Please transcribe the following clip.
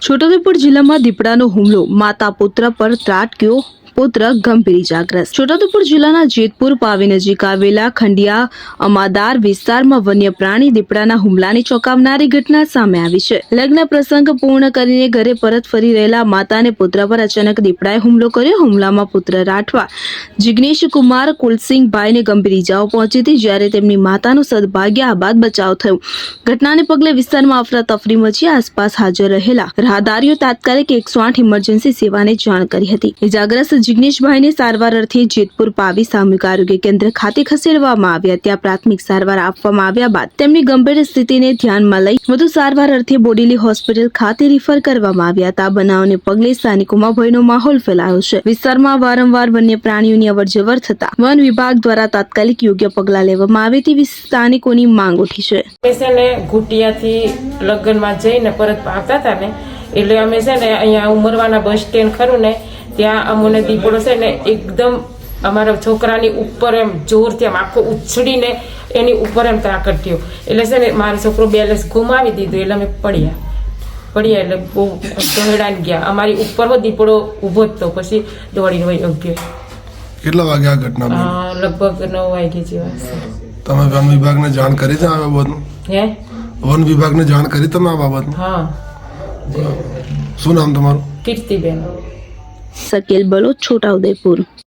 છોટાઉદેપુર જિલ્લામાં દીપડાનો હુમલો, માતા પુત્ર પર ત્રાટક્યો, પુત્ર ગંભીર ઇજાગ્રસ્ત। છોટાઉદેપુર જિલ્લાના જેતપુર પાવી નજીક આવેલા ખંડિયા અમાદાર વિસ્તારમાં વન્ય પ્રાણી દીપડાના હુમલાની ચોંકાવનારી ઘટના સામે આવી છે। લગ્ન પ્રસંગ પૂર્ણ કરીને ઘરે પરત ફરી રહેલા માતા અને પુત્ર પર અચાનક દીપડાએ હુમલો કર્યો। હુમલામાં પુત્ર રાઠવા જિગ્નેશ કુમાર કુલસિંહભાઈને ગંભીર ઇજાઓ પહોંચી હતી, જ્યારે તેમની માતાનું સદભાગ્ય બાદ બચાવ થયો। ઘટનાને પગલે વિસ્તારમાં અફરાતફરી મચી। આસપાસ હાજર રહેલા રાહદારીઓ તાત્કાલિક 108 ઇમરજન્સી સેવાને જાણ કરી હતી। ઇજાગ્રસ્ત જિગ્નેશભાઈને સારવાર અર્થે જેતપુર પાવી સામૂહિક આરોગ્ય કેન્દ્ર ખાતે ખસેડવામાં આવ્યા। ત્યાં પ્રાથમિક સારવાર આપવામાં આવ્યા બાદ તેમની ગંભીર સ્થિતિને ધ્યાનમાં લઈ વધુ સારવાર અર્થે બોડેલી હોસ્પિટલ ખાતે રિફર કરવામાં આવ્યા હતા। બનાવને પગલે સ્થાનિકોમાં ભયનો માહોલ ફેલાયો છે। વિસ્તારમાં વારંવાર વન્ય પ્રાણીઓની અવરજવર થતા વન વિભાગ દ્વારા તાત્કાલિક યોગ્ય પગલાં લેવામાં આવે તેવી સ્થાનિકોની માંગ ઉઠી છે। પેશન્ટને ઘૂંટિયાથી લગ્નમાં જઈને પરત આવતા હતા ને, એટલે અમે છે ને અહીંયા ઉમરવાના બસ સ્ટેન્ડ ખરું ને ત્યાં અમને દીપડો છે ને એકદમ અમારા છોકરાની ઉપર એમ જોરથી આમ આખો ઉછળીને એની ઉપર એમ ત્રાકટ્યો। એટલે છે ને મારો છોકરો બેલેન્સ ગુમાવી દીધું, એટલે અમે પડ્યા એટલે બહુ દોડાઈને ગયા। અમારી ઉપર દીપડો ઊભો જ તો, પછી દોડીને વહી ગયો। કેટલા વાગે આ ઘટના બની? લગભગ 9 વાગે જેવા। તમે વન વિભાગને જાણ કરી છે આ બાબતનું? હે, વન વિભાગને જાણ કરી તમે આ બાબતનું? હા। શું નામ તમારું? કીર્તિબેન। શકીલ બલોચ, છોટાઉદેપુર।